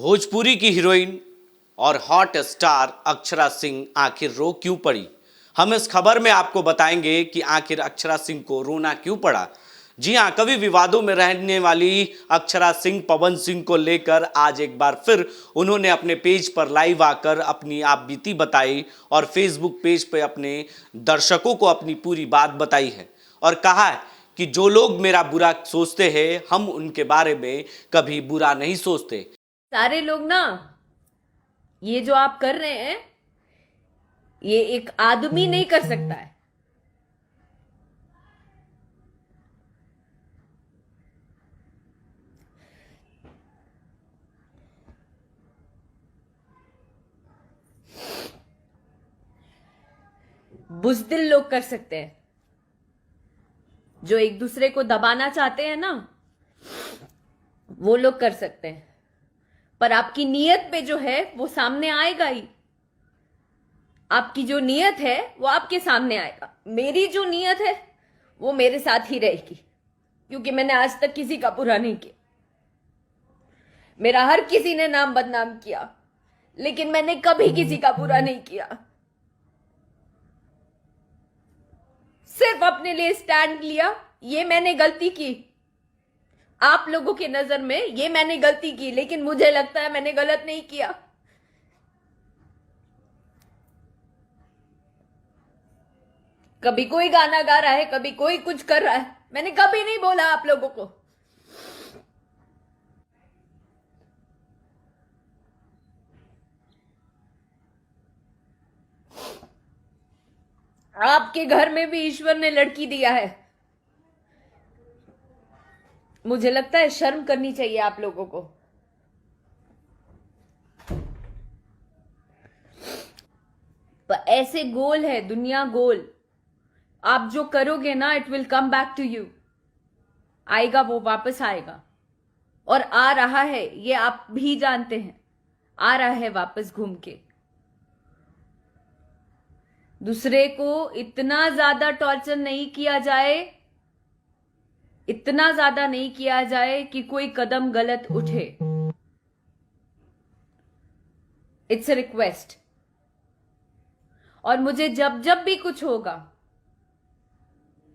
भोजपुरी की हीरोइन और hot star Akshara Singh आखिर रो क्यों पड़ी। हम इस खबर में आपको बताएंगे कि आखिर अक्षरा सिंह को रोना क्यों पड़ा। जी हां, कभी विवादों में रहने वाली अक्षरा सिंह पवन सिंह को लेकर आज एक बार फिर उन्होंने अपने पेज पर लाइव आकर अपनी आप बीती बताई और फेसबुक पेज पर अपने दर्शकों को अपनी पूरी बात बताई है और कहा है कि जो लोग मेरा बुरा सोचते हैं हम उनके बारे में कभी बुरा नहीं सोचते। सारे लोग ना, ये जो आप कर रहे हैं ये एक आदमी नहीं कर सकता है। बुज़दिल लोग कर सकते हैं, जो एक दूसरे को दबाना चाहते हैं ना, वो लोग कर सकते हैं। पर आपकी नीयत पे जो है वो सामने आएगा ही। आपकी जो नीयत है वो आपके सामने आएगा। मेरी जो नीयत है वो मेरे साथ ही रहेगी, क्योंकि मैंने आज तक किसी का बुरा नहीं किया। मेरा हर किसी ने नाम बदनाम किया, लेकिन मैंने कभी किसी का बुरा नहीं किया। सिर्फ अपने लिए स्टैंड लिया। ये मैंने गलती की, आप लोगों की नजर में ये मैंने गलती की, लेकिन मुझे लगता है मैंने गलत नहीं किया। कभी कोई गाना गा रहा है, कभी कोई कुछ कर रहा है, मैंने कभी नहीं बोला आप लोगों को। आपके घर में भी ईश्वर ने लड़की दिया है। मुझे लगता है शर्म करनी चाहिए आप लोगों को। पर ऐसे गोल है दुनिया, गोल। आप जो करोगे ना, it will come back to you. आएगा, वो वापस आएगा और आ रहा है, ये आप भी जानते हैं। आ रहा है वापस घूम के। दूसरे को इतना ज्यादा टॉर्चर नहीं किया जाए, इतना ज्यादा नहीं किया जाए कि कोई कदम गलत उठे। It's a request. और मुझे जब जब भी कुछ होगा,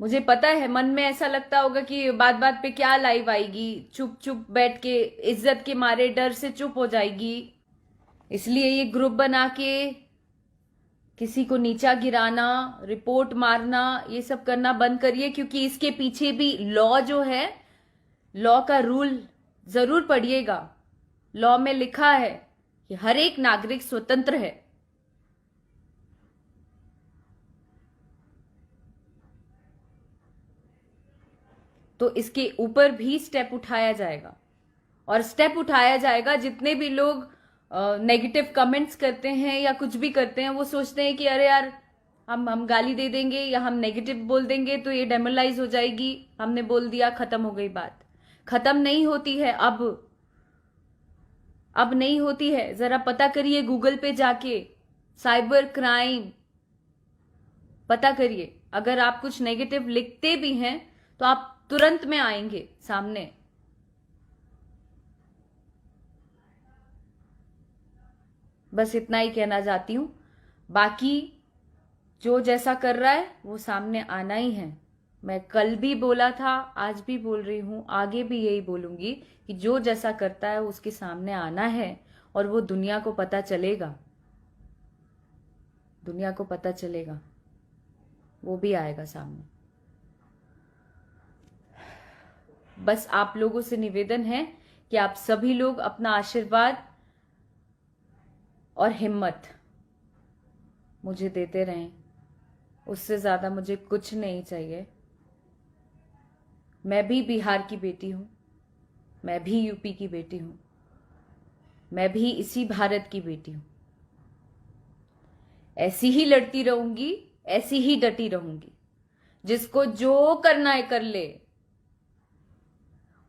मुझे पता है मन में ऐसा लगता होगा कि बात बात पे क्या लाइव आएगी, चुप चुप बैठ के इज्जत के मारे डर से चुप हो जाएगी। इसलिए ये ग्रुप बना के किसी को नीचा गिराना, रिपोर्ट मारना, ये सब करना बंद करिए, क्योंकि इसके पीछे भी लॉ जो है, लॉ का रूल जरूर पढ़िएगा। लॉ में लिखा है कि हर एक नागरिक स्वतंत्र है। तो इसके ऊपर भी स्टेप उठाया जाएगा, और स्टेप उठाया जाएगा। जितने भी लोग नेगेटिव कमेंट्स करते हैं या कुछ भी करते हैं, वो सोचते हैं कि अरे यार, हम गाली दे देंगे या हम नेगेटिव बोल देंगे तो ये डेमोरलाइज हो जाएगी, हमने बोल दिया, खत्म हो गई बात। खत्म नहीं होती है अब नहीं होती है। जरा पता करिए, गूगल पे जाके साइबर क्राइम पता करिए। अगर आप कुछ नेगेटिव लिखते भी हैं तो आप तुरंत में आएंगे सामने। बस इतना ही कहना चाहती हूं। बाकी जो जैसा कर रहा है वो सामने आना ही है। मैं कल भी बोला था, आज भी बोल रही हूं, आगे भी यही बोलूंगी कि जो जैसा करता है उसके सामने आना है, और वो दुनिया को पता चलेगा। दुनिया को पता चलेगा, वो भी आएगा सामने। बस आप लोगों से निवेदन है कि आप सभी लोग अपना आशीर्वाद और हिम्मत मुझे देते रहें। उससे ज्यादा मुझे कुछ नहीं चाहिए। मैं भी बिहार की बेटी हूं, मैं भी यूपी की बेटी हूं, मैं भी इसी भारत की बेटी हूं। ऐसी ही लड़ती रहूंगी, ऐसी ही डटी रहूंगी। जिसको जो करना है कर ले,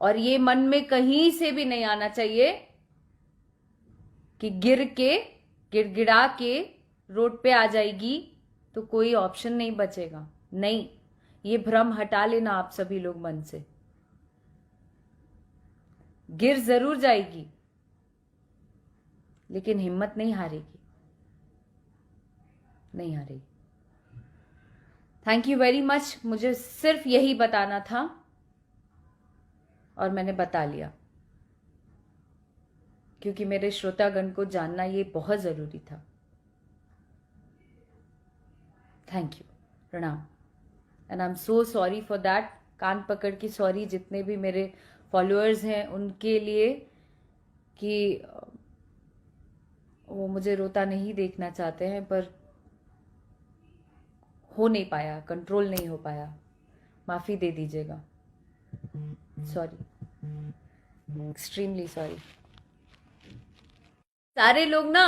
और ये मन में कहीं से भी नहीं आना चाहिए कि गिड़गिड़ा के रोड पे आ जाएगी तो कोई ऑप्शन नहीं बचेगा। नहीं, ये भ्रम हटा लेना आप सभी लोग मन से। गिर जरूर जाएगी, लेकिन हिम्मत नहीं हारेगी, नहीं हारेगी। Thank you very much. मुझे सिर्फ यही बताना था और मैंने बता लिया, क्योंकि मेरे श्रोतागण को जानना ये बहुत जरूरी था। थैंक यू, प्रणाम। And I am so sorry for that. कान पकड़ के सॉरी जितने भी मेरे फॉलोअर्स हैं उनके लिए, कि वो मुझे रोता नहीं देखना चाहते हैं, पर हो नहीं पाया, कंट्रोल नहीं हो पाया। माफी दे दीजिएगा। Sorry, extremely sorry. सारे लोग ना,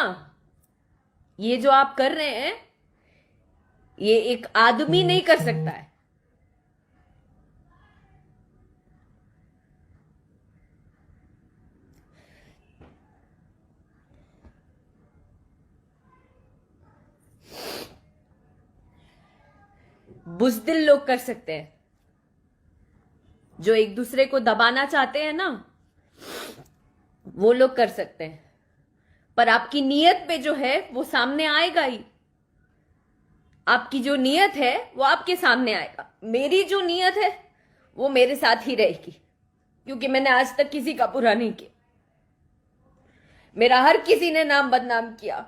ये जो आप कर रहे हैं ये एक आदमी नहीं कर सकता है। बुज़दिल लोग कर सकते हैं, जो एक दूसरे को दबाना चाहते हैं ना, वो लोग कर सकते हैं। पर आपकी नीयत पे जो है वो सामने आएगा ही। आपकी जो नीयत है वो आपके सामने आएगा। मेरी जो नीयत है वो मेरे साथ ही रहेगी, क्योंकि मैंने आज तक किसी का बुरा नहीं किया। मेरा हर किसी ने नाम बदनाम किया,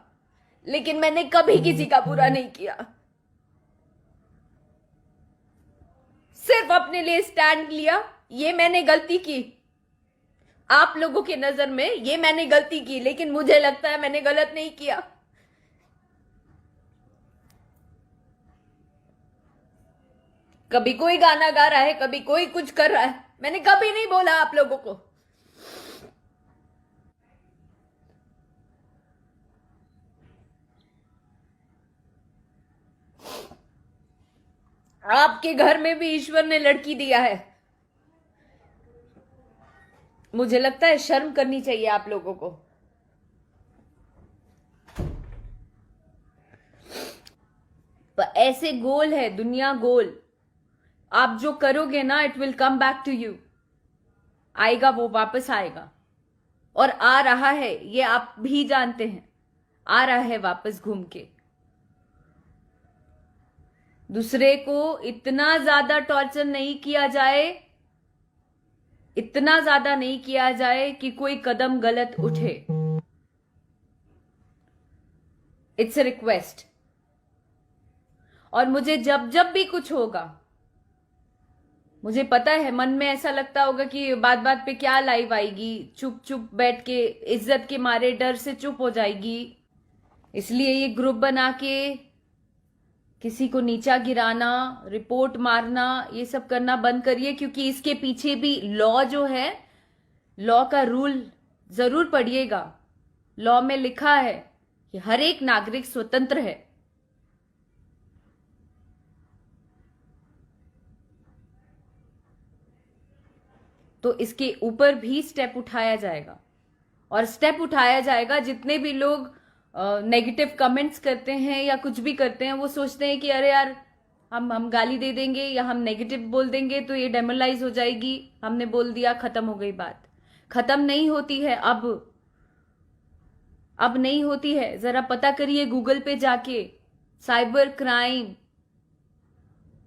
लेकिन मैंने कभी किसी का बुरा नहीं किया। सिर्फ अपने लिए स्टैंड लिया। ये मैंने गलती की, आप लोगों की नजर में ये मैंने गलती की, लेकिन मुझे लगता है मैंने गलत नहीं किया। कभी कोई गाना गा रहा है, कभी कोई कुछ कर रहा है, मैंने कभी नहीं बोला आप लोगों को। आपके घर में भी ईश्वर ने लड़की दिया है। मुझे लगता है शर्म करनी चाहिए आप लोगों को। पर ऐसे गोल है दुनिया, गोल। आप जो करोगे ना, it will come back to you. आएगा, वो वापस आएगा, और आ रहा है, ये आप भी जानते हैं। आ रहा है वापस घूम के। दूसरे को इतना ज्यादा टॉर्चर नहीं किया जाए, इतना ज्यादा नहीं किया जाए कि कोई कदम गलत उठे। It's a request. और मुझे जब जब भी कुछ होगा, मुझे पता है मन में ऐसा लगता होगा कि बात बात पे क्या लाइव आएगी, चुप चुप बैठ के इज्जत के मारे डर से चुप हो जाएगी। इसलिए ये ग्रुप बना के किसी को नीचा गिराना, रिपोर्ट मारना, ये सब करना बंद करिए, क्योंकि इसके पीछे भी लॉ जो है, लॉ का रूल जरूर पढ़िएगा। लॉ में लिखा है कि हर एक नागरिक स्वतंत्र है। तो इसके ऊपर भी स्टेप उठाया जाएगा, और स्टेप उठाया जाएगा। जितने भी लोग नेगेटिव कमेंट्स करते हैं या कुछ भी करते हैं, वो सोचते हैं कि अरे यार, हम गाली दे देंगे या हम नेगेटिव बोल देंगे तो ये डेमोरलाइज हो जाएगी, हमने बोल दिया, खत्म हो गई बात। खत्म नहीं होती है अब नहीं होती है। जरा पता करिए गूगल पे जाके, साइबर क्राइम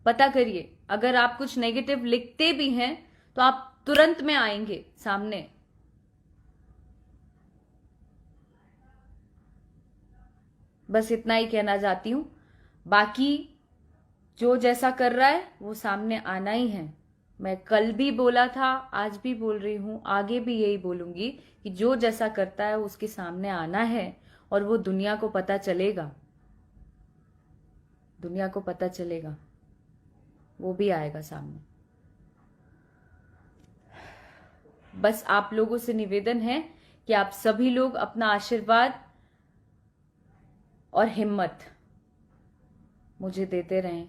पता करिए। अगर आप कुछ नेगेटिव लिखते भी हैं तो आप तुरंत में आएंगे सामने। बस इतना ही कहना चाहती हूं। बाकी जो जैसा कर रहा है वो सामने आना ही है। मैं कल भी बोला था, आज भी बोल रही हूं, आगे भी यही बोलूंगी कि जो जैसा करता है उसके सामने आना है, और वो दुनिया को पता चलेगा। दुनिया को पता चलेगा, वो भी आएगा सामने। बस आप लोगों से निवेदन है कि आप सभी लोग अपना आशीर्वाद और हिम्मत मुझे देते रहें।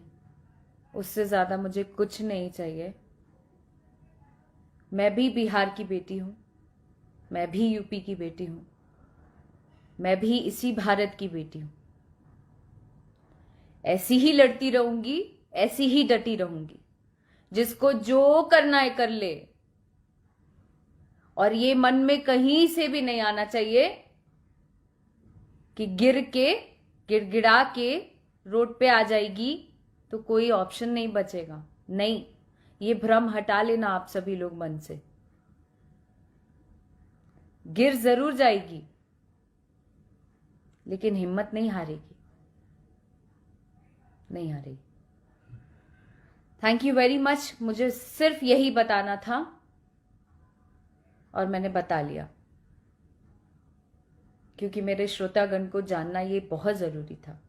उससे ज्यादा मुझे कुछ नहीं चाहिए। मैं भी बिहार की बेटी हूं, मैं भी यूपी की बेटी हूं, मैं भी इसी भारत की बेटी हूं। ऐसी ही लड़ती रहूंगी, ऐसी ही डटी रहूंगी। जिसको जो करना है कर ले, और ये मन में कहीं से भी नहीं आना चाहिए कि गिर के गिड़गिड़ा के रोड पे आ जाएगी तो कोई ऑप्शन नहीं बचेगा। नहीं, ये भ्रम हटा लेना आप सभी लोग मन से। गिर जरूर जाएगी लेकिन हिम्मत नहीं हारेगी, नहीं हारेगी। Thank you very much. मुझे सिर्फ यही बताना था और मैंने बता लिया, क्योंकि मेरे श्रोतागण को जानना ये बहुत जरूरी था।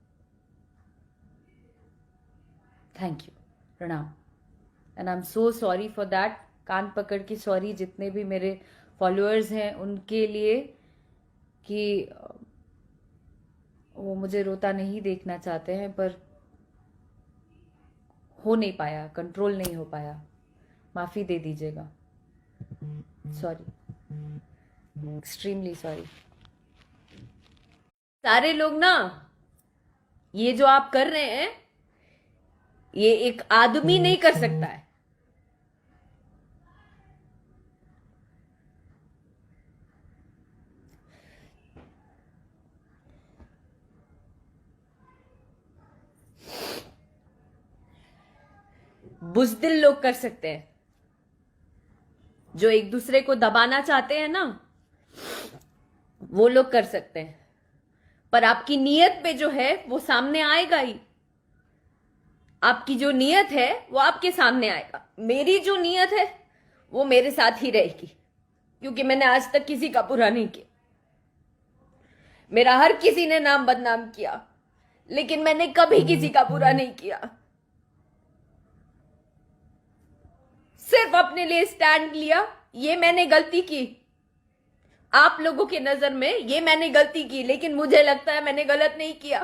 थैंक यू, प्रणाम। And I am so sorry for that. कान पकड़ के सॉरी जितने भी मेरे फॉलोअर्स हैं उनके लिए, कि वो मुझे रोता नहीं देखना चाहते हैं, पर हो नहीं पाया, कंट्रोल नहीं हो पाया। माफी दे दीजिएगा। Sorry, extremely sorry. सारे लोग ना, ये जो आप कर रहे हैं ये एक आदमी नहीं कर सकता है। बुज़दिल लोग कर सकते हैं, जो एक दूसरे को दबाना चाहते हैं ना, वो लोग कर सकते हैं। पर आपकी नीयत पे जो है वो सामने आएगा ही। आपकी जो नीयत है वो आपके सामने आएगा। मेरी जो नीयत है वो मेरे साथ ही रहेगी, क्योंकि मैंने आज तक किसी का बुरा नहीं किया। मेरा हर किसी ने नाम बदनाम किया, लेकिन मैंने कभी किसी का बुरा नहीं किया। सिर्फ अपने लिए स्टैंड लिया। ये मैंने गलती की, आप लोगों के नजर में ये मैंने गलती की, लेकिन मुझे लगता है मैंने गलत नहीं किया।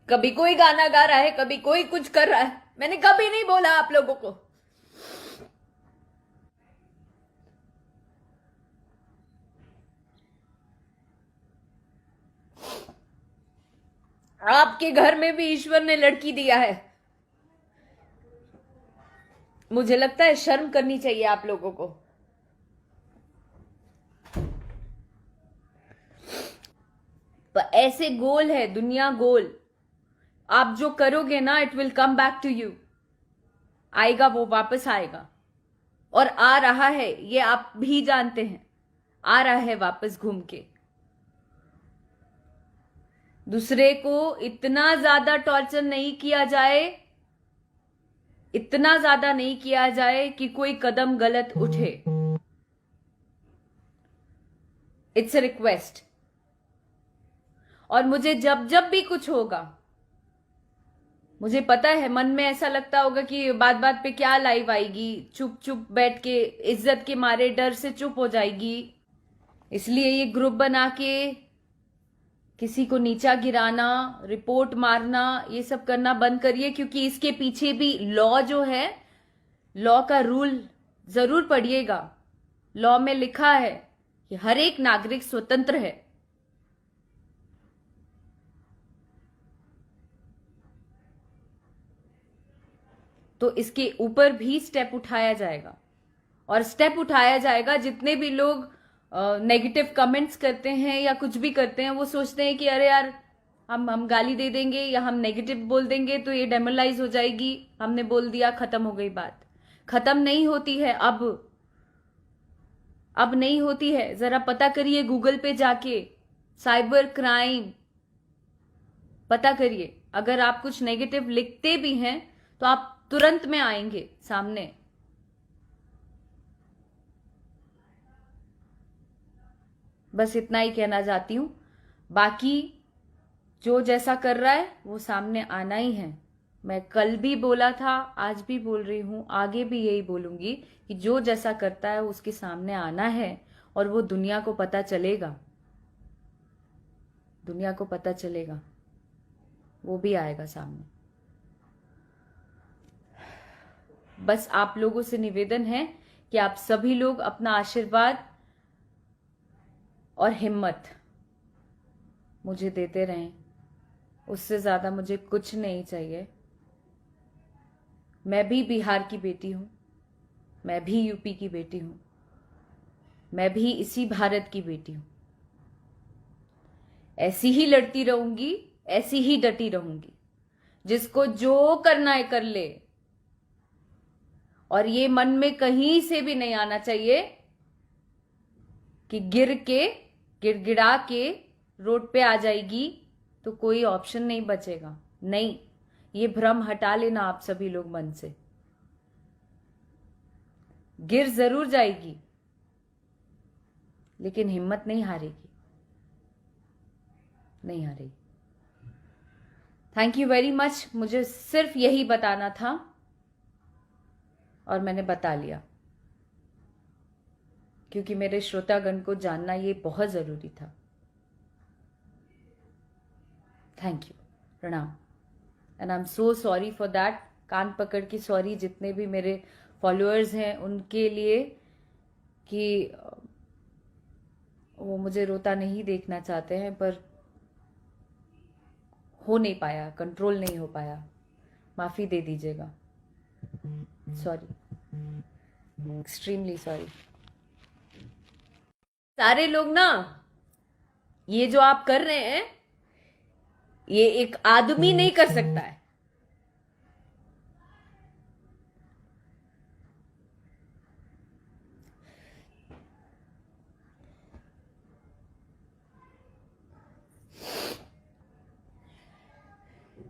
कभी कोई गाना गा रहा है, कभी कोई कुछ कर रहा है, मैंने कभी नहीं बोला आप लोगों को। आपके घर में भी ईश्वर ने लड़की दिया है। मुझे लगता है शर्म करनी चाहिए आप लोगों को। पर ऐसे गोल है दुनिया, गोल। आप जो करोगे ना, it will come back to you. आएगा, वो वापस आएगा, और आ रहा है, ये आप भी जानते हैं। आ रहा है वापस घूम के। दूसरे को इतना ज्यादा टॉर्चर नहीं किया जाए, इतना ज्यादा नहीं किया जाए कि कोई कदम गलत उठे। It's a request. और मुझे जब जब भी कुछ होगा, मुझे पता है मन में ऐसा लगता होगा कि बात बात पे क्या लाइव आएगी, चुप चुप बैठ के इज्जत के मारे डर से चुप हो जाएगी। इसलिए ये ग्रुप बना के किसी को नीचा गिराना, रिपोर्ट मारना, ये सब करना बंद करिए, क्योंकि इसके पीछे भी लॉ जो है, लॉ का रूल जरूर पढ़िएगा। लॉ में लिखा है कि हर एक नागरिक स्वतंत्र है। तो इसके ऊपर भी स्टेप उठाया जाएगा, और स्टेप उठाया जाएगा। जितने भी लोग नेगेटिव कमेंट्स करते हैं या कुछ भी करते हैं, वो सोचते हैं कि अरे यार, हम गाली दे देंगे या हम नेगेटिव बोल देंगे तो ये डेमोरलाइज हो जाएगी, हमने बोल दिया, खत्म हो गई बात। खत्म नहीं होती है अब नहीं होती है। जरा पता करिए गूगल पे जाके, साइबर क्राइम पता करिए। अगर आप कुछ नेगेटिव लिखते भी हैं तो आप तुरंत में आएंगे सामने। बस इतना ही कहना चाहती हूं। बाकी जो जैसा कर रहा है वो सामने आना ही है। मैं कल भी बोला था, आज भी बोल रही हूं, आगे भी यही बोलूंगी कि जो जैसा करता है उसके सामने आना है, और वो दुनिया को पता चलेगा। दुनिया को पता चलेगा, वो भी आएगा सामने। बस आप लोगों से निवेदन है कि आप सभी लोग अपना आशीर्वाद और हिम्मत मुझे देते रहें। उससे ज्यादा मुझे कुछ नहीं चाहिए। मैं भी बिहार की बेटी हूं, मैं भी यूपी की बेटी हूं, मैं भी इसी भारत की बेटी हूं। ऐसी ही लड़ती रहूंगी, ऐसी ही डटी रहूंगी। जिसको जो करना है कर ले। और ये मन में कहीं से भी नहीं आना चाहिए कि गिर के गिड़गिड़ा के रोड पे आ जाएगी तो कोई ऑप्शन नहीं बचेगा। नहीं, ये भ्रम हटा लेना आप सभी लोग मन से। गिर जरूर जाएगी लेकिन हिम्मत नहीं हारेगी, नहीं हारेगी। Thank you very much. मुझे सिर्फ यही बताना था और मैंने बता लिया, क्योंकि मेरे श्रोतागण को जानना ये बहुत जरूरी था। थैंक यू, प्रणाम। And I am so sorry for that. कान पकड़ के सॉरी जितने भी मेरे फॉलोअर्स हैं उनके लिए, कि वो मुझे रोता नहीं देखना चाहते हैं, पर हो नहीं पाया, कंट्रोल नहीं हो पाया। माफी दे दीजिएगा। Sorry, extremely sorry. सारे लोग ना, ये जो आप कर रहे हैं ये एक आदमी नहीं कर सकता है।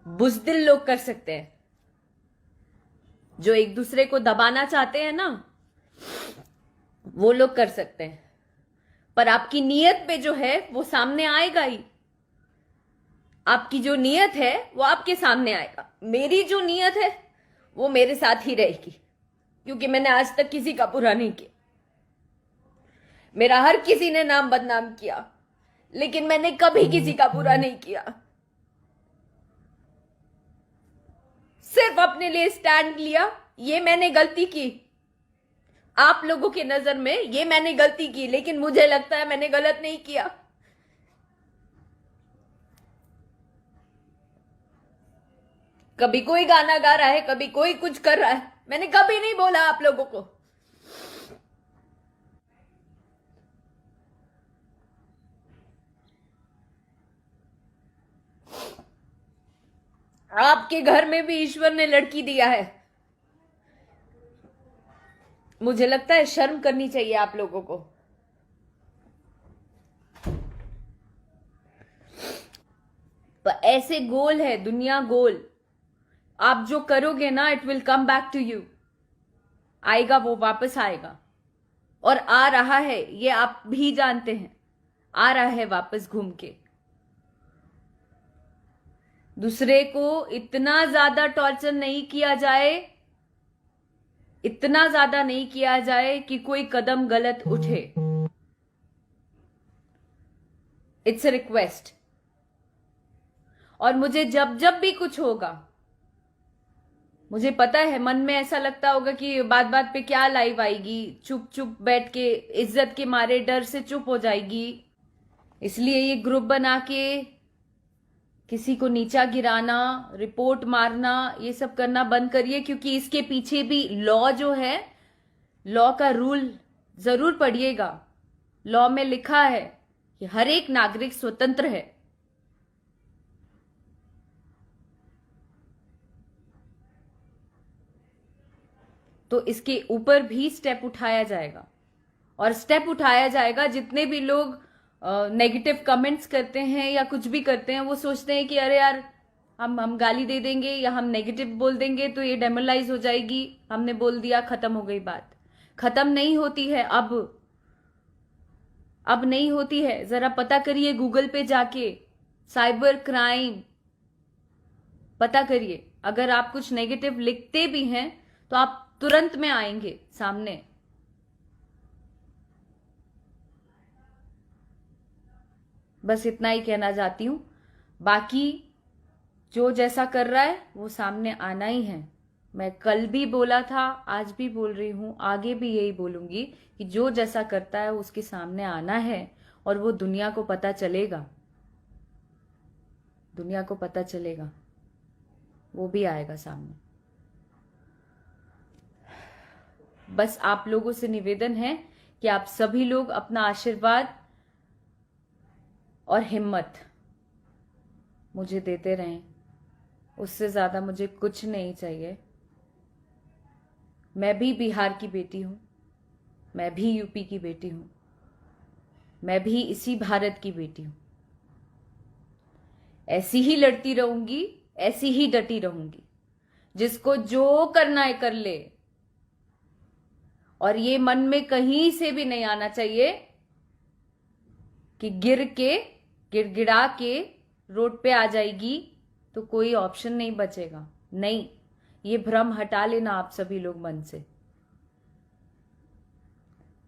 बुज़दिल लोग कर सकते हैं, जो एक दूसरे को दबाना चाहते हैं ना, वो लोग कर सकते हैं। पर आपकी नीयत पे जो है वो सामने आएगा ही। आपकी जो नीयत है वो आपके सामने आएगा। मेरी जो नीयत है वो मेरे साथ ही रहेगी, क्योंकि मैंने आज तक किसी का बुरा नहीं किया। मेरा हर किसी ने नाम बदनाम किया, लेकिन मैंने कभी किसी का बुरा नहीं किया। सिर्फ अपने लिए स्टैंड लिया। ये मैंने गलती की, आप लोगों की नजर में ये मैंने गलती की, लेकिन मुझे लगता है मैंने गलत नहीं किया। कभी कोई गाना गा रहा है, कभी कोई कुछ कर रहा है, मैंने कभी नहीं बोला आप लोगों को। आपके घर में भी ईश्वर ने लड़की दिया है। मुझे लगता है शर्म करनी चाहिए आप लोगों को। पर ऐसे गोल है दुनिया, गोल। आप जो करोगे ना, it will come back to you. आएगा, वो वापस आएगा। और आ रहा है, ये आप भी जानते हैं। आ रहा है वापस घूम के। दूसरे को इतना ज्यादा टॉर्चर नहीं किया जाए, इतना ज्यादा नहीं किया जाए कि कोई कदम गलत उठे। It's a request. और मुझे जब जब भी कुछ होगा, मुझे पता है मन में ऐसा लगता होगा कि बात बात पे क्या लाइव आएगी, चुप चुप बैठ के इज्जत के मारे डर से चुप हो जाएगी। इसलिए ये ग्रुप बना के किसी को नीचा गिराना, रिपोर्ट मारना, ये सब करना बंद करिए, क्योंकि इसके पीछे भी लॉ जो है, लॉ का रूल जरूर पढ़िएगा। लॉ में लिखा है कि हर एक नागरिक स्वतंत्र है। तो इसके ऊपर भी स्टेप उठाया जाएगा, और स्टेप उठाया जाएगा। जितने भी लोग नेगेटिव कमेंट्स करते हैं या कुछ भी करते हैं, वो सोचते हैं कि अरे यार हम गाली दे देंगे या हम नेगेटिव बोल देंगे तो ये डेमोरलाइज हो जाएगी, हमने बोल दिया, खत्म हो गई बात। खत्म नहीं होती है अब नहीं होती है। जरा पता करिए गूगल पे जाके, साइबर क्राइम पता करिए। अगर आप कुछ नेगेटिव लिखते भी हैं तो आप तुरंत में आएंगे सामने। बस इतना ही कहना चाहती हूं। बाकी जो जैसा कर रहा है वो सामने आना ही है। मैं कल भी बोला था, आज भी बोल रही हूं, आगे भी यही बोलूंगी कि जो जैसा करता है उसके सामने आना है, और वो दुनिया को पता चलेगा। दुनिया को पता चलेगा, वो भी आएगा सामने। बस आप लोगों से निवेदन है कि आप सभी लोग अपना आशीर्वाद और हिम्मत मुझे देते रहें। उससे ज्यादा मुझे कुछ नहीं चाहिए। मैं भी बिहार की बेटी हूं, मैं भी यूपी की बेटी हूं, मैं भी इसी भारत की बेटी हूं। ऐसी ही लड़ती रहूंगी, ऐसी ही डटी रहूंगी। जिसको जो करना है कर ले। और ये मन में कहीं से भी नहीं आना चाहिए कि गिड़गिड़ा के रोड पे आ जाएगी तो कोई ऑप्शन नहीं बचेगा। नहीं, ये भ्रम हटा लेना आप सभी लोग मन से।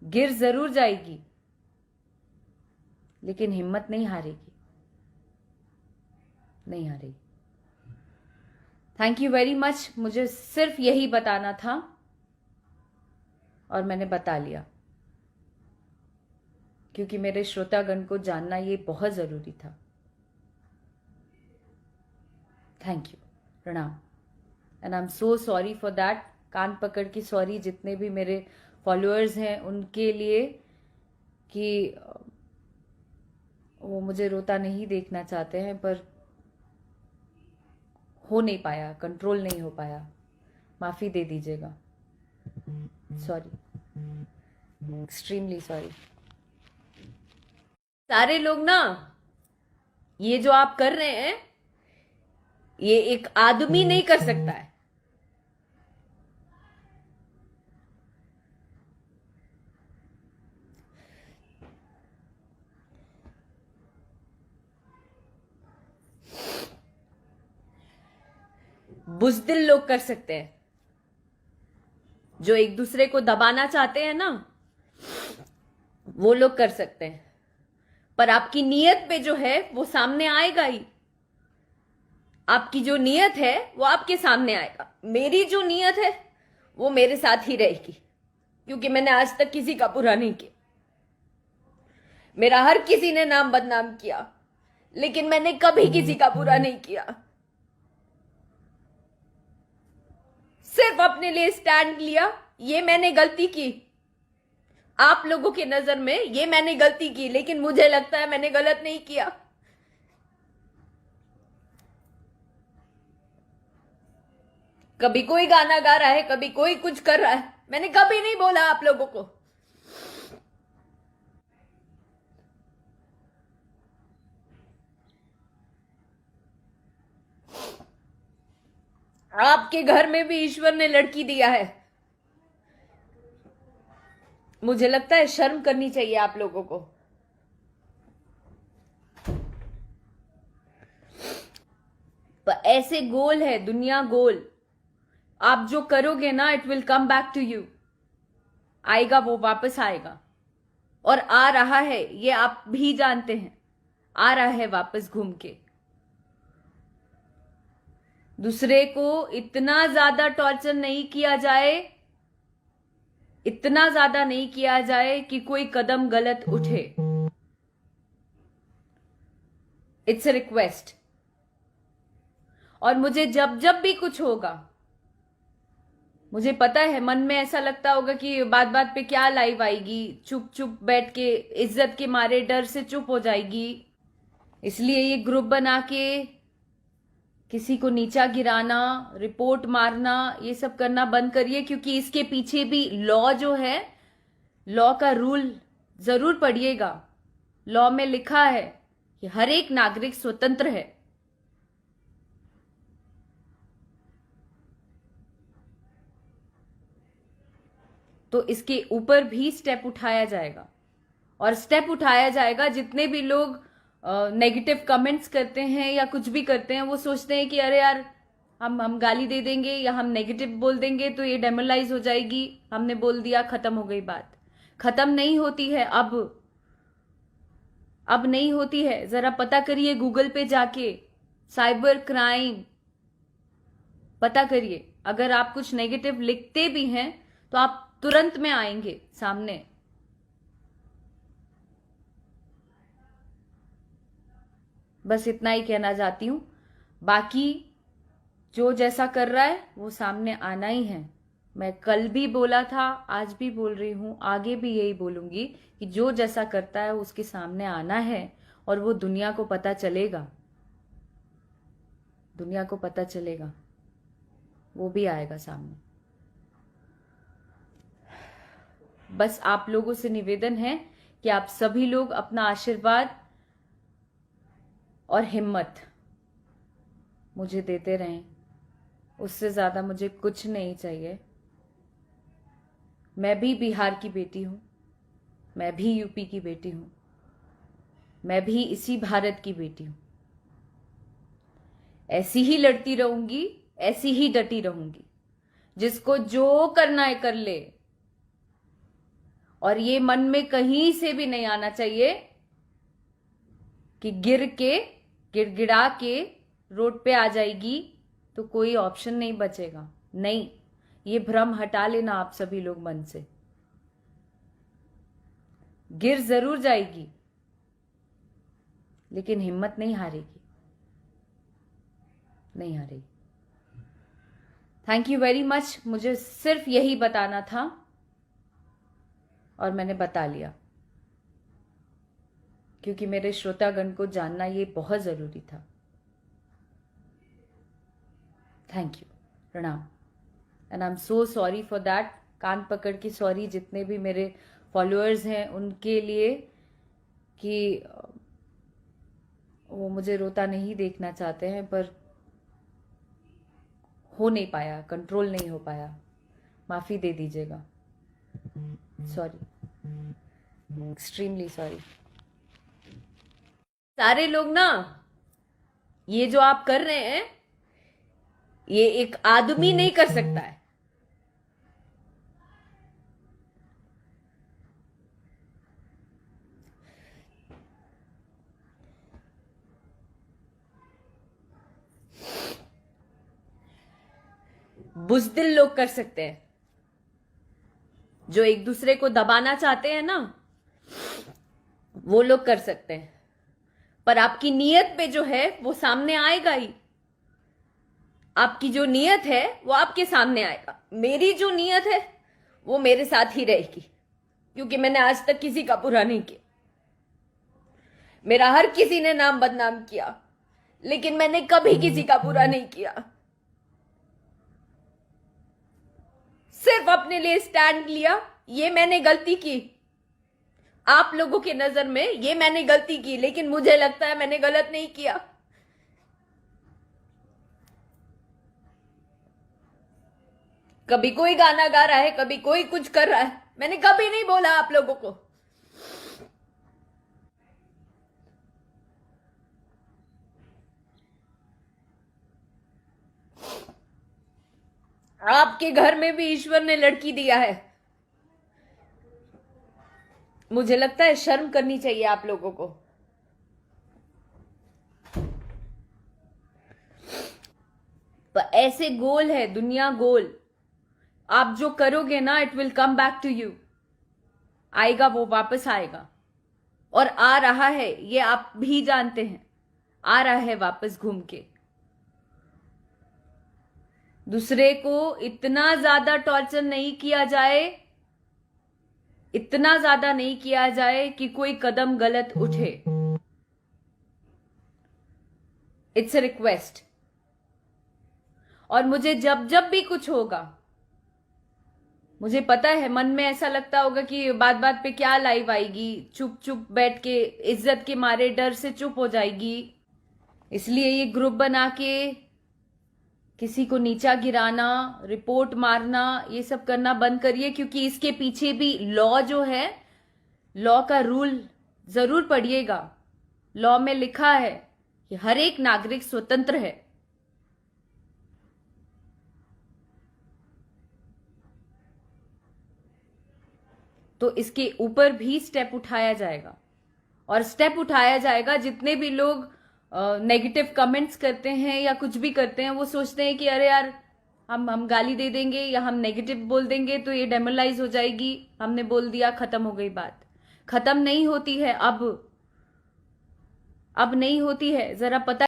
गिर जरूर जाएगी लेकिन हिम्मत नहीं हारेगी, नहीं हारेगी। Thank you very much. मुझे सिर्फ यही बताना था और मैंने बता लिया, क्योंकि मेरे श्रोतागण को जानना ये बहुत जरूरी था। थैंक यू, प्रणाम। And I am so sorry for that. कान पकड़ की सॉरी जितने भी मेरे फॉलोअर्स हैं उनके लिए, कि वो मुझे रोता नहीं देखना चाहते हैं, पर हो नहीं पाया, कंट्रोल नहीं हो पाया। माफी दे दीजिएगा। Sorry, extremely sorry. सारे लोग ना, ये जो आप कर रहे हैं ये एक आदमी नहीं कर सकता है। बुज़दिल लोग कर सकते हैं, जो एक दूसरे को दबाना चाहते हैं ना, वो लोग कर सकते हैं। पर आपकी नीयत पे जो है वो सामने आएगा ही। आपकी जो नीयत है वो आपके सामने आएगा। मेरी जो नीयत है वो मेरे साथ ही रहेगी, क्योंकि मैंने आज तक किसी का बुरा नहीं किया। मेरा हर किसी ने नाम बदनाम किया, लेकिन मैंने कभी किसी का बुरा नहीं किया। सिर्फ अपने लिए स्टैंड लिया। ये मैंने गलती की, आप लोगों की नजर में ये मैंने गलती की, लेकिन मुझे लगता है मैंने गलत नहीं किया। कभी कोई गाना गा रहा है, कभी कोई कुछ कर रहा है, मैंने कभी नहीं बोला आप लोगों को। आपके घर में भी ईश्वर ने लड़की दिया है। मुझे लगता है शर्म करनी चाहिए आप लोगों को। पर ऐसे गोल है दुनिया, गोल। आप जो करोगे ना, it will come back to you. आएगा, वो वापस आएगा। और आ रहा है, ये आप भी जानते हैं। आ रहा है वापस घूम के। दूसरे को इतना ज्यादा टॉर्चर नहीं किया जाए, इतना ज्यादा नहीं किया जाए कि कोई कदम गलत उठे। It's a request. और मुझे जब जब भी कुछ होगा, मुझे पता है मन में ऐसा लगता होगा कि बात बात पे क्या लाइव आएगी, चुप चुप बैठ के इज्जत के मारे डर से चुप हो जाएगी। इसलिए ये ग्रुप बना के किसी को नीचा गिराना, रिपोर्ट मारना, ये सब करना बंद करिए, क्योंकि इसके पीछे भी लॉ जो है, लॉ का रूल जरूर पढ़िएगा। लॉ में लिखा है कि हर एक नागरिक स्वतंत्र है। तो इसके ऊपर भी स्टेप उठाया जाएगा, और स्टेप उठाया जाएगा। जितने भी लोग नेगेटिव कमेंट्स करते हैं या कुछ भी करते हैं, वो सोचते हैं कि अरे यार, हम गाली दे देंगे या हम नेगेटिव बोल देंगे तो ये डेमोरलाइज हो जाएगी, हमने बोल दिया, खत्म हो गई बात। खत्म नहीं होती है अब नहीं होती है। जरा पता करिए गूगल पे जाके, साइबर क्राइम पता करिए। अगर आप कुछ नेगेटिव लिखते भी हैं तो आप तुरंत में आएंगे सामने। बस इतना ही कहना चाहती हूं। बाकी जो जैसा कर रहा है वो सामने आना ही है। मैं कल भी बोला था, आज भी बोल रही हूं, आगे भी यही बोलूंगी कि जो जैसा करता है उसके सामने आना है और वो दुनिया को पता चलेगा, दुनिया को पता चलेगा, वो भी आएगा सामने। बस आप लोगों से निवेदन है कि आप सभी लोग अपना आशीर्वाद और हिम्मत मुझे देते रहें। उससे ज्यादा मुझे कुछ नहीं चाहिए। मैं भी बिहार की बेटी हूं, मैं भी यूपी की बेटी हूं, मैं भी इसी भारत की बेटी हूं। ऐसी ही लड़ती रहूंगी, ऐसी ही डटी रहूंगी। जिसको जो करना है कर ले, और ये मन में कहीं से भी नहीं आना चाहिए कि गिर के गिड़गिड़ा के रोड पे आ जाएगी तो कोई ऑप्शन नहीं बचेगा। नहीं, ये भ्रम हटा लेना आप सभी लोग मन से। गिर जरूर जाएगी लेकिन हिम्मत नहीं हारेगी, नहीं हारेगी। Thank you very much. मुझे सिर्फ यही बताना था और मैंने बता लिया, क्योंकि मेरे श्रोतागण को जानना ये बहुत जरूरी था। थैंक यू, प्रणाम। And I am so sorry for that. कान पकड़ के सॉरी जितने भी मेरे फॉलोअर्स हैं उनके लिए, कि वो मुझे रोता नहीं देखना चाहते हैं, पर हो नहीं पाया, कंट्रोल नहीं हो पाया। माफी दे दीजिएगा। Sorry, extremely sorry. सारे लोग ना, ये जो आप कर रहे हैं ये एक आदमी नहीं कर सकता है। बुज़दिल लोग कर सकते हैं, जो एक दूसरे को दबाना चाहते हैं ना, वो लोग कर सकते हैं। पर आपकी नीयत पे जो है वो सामने आएगा ही। आपकी जो नीयत है वो आपके सामने आएगा। मेरी जो नीयत है वो मेरे साथ ही रहेगी, क्योंकि मैंने आज तक किसी का बुरा नहीं किया। मेरा हर किसी ने नाम बदनाम किया, लेकिन मैंने कभी किसी का बुरा नहीं किया। सिर्फ अपने लिए स्टैंड लिया। ये मैंने गलती की, आप लोगों के नजर में ये मैंने गलती की, लेकिन मुझे लगता है मैंने गलत नहीं किया। कभी कोई गाना गा रहा है, कभी कोई कुछ कर रहा है, मैंने कभी नहीं बोला आप लोगों को। आपके घर में भी ईश्वर ने लड़की दिया है। मुझे लगता है शर्म करनी चाहिए आप लोगों को। पर ऐसे गोल है दुनिया, गोल। आप जो करोगे ना, it will come back to you. आएगा, वो वापस आएगा, और आ रहा है, ये आप भी जानते हैं। आ रहा है वापस घूम के। दूसरे को इतना ज्यादा टॉर्चर नहीं किया जाए, इतना ज्यादा नहीं किया जाए कि कोई कदम गलत उठे। It's a request. और मुझे जब जब भी कुछ होगा, मुझे पता है मन में ऐसा लगता होगा कि बात बात पे क्या लाइव आएगी, चुप चुप बैठ के इज्जत के मारे डर से चुप हो जाएगी। इसलिए ये ग्रुप बना के किसी को नीचा गिराना, रिपोर्ट मारना, ये सब करना बंद करिए, क्योंकि इसके पीछे भी लॉ जो है, लॉ का रूल जरूर पढ़िएगा। लॉ में लिखा है कि हर एक नागरिक स्वतंत्र है। तो इसके ऊपर भी स्टेप उठाया जाएगा, और स्टेप उठाया जाएगा। जितने भी लोग नेगेटिव कमेंट्स करते हैं या कुछ भी करते हैं, वो सोचते हैं कि अरे यार, हम गाली दे देंगे या हम नेगेटिव बोल देंगे तो ये डेमोरलाइज हो जाएगी, हमने बोल दिया, खत्म हो गई बात। खत्म नहीं होती है अब नहीं होती है। जरा पता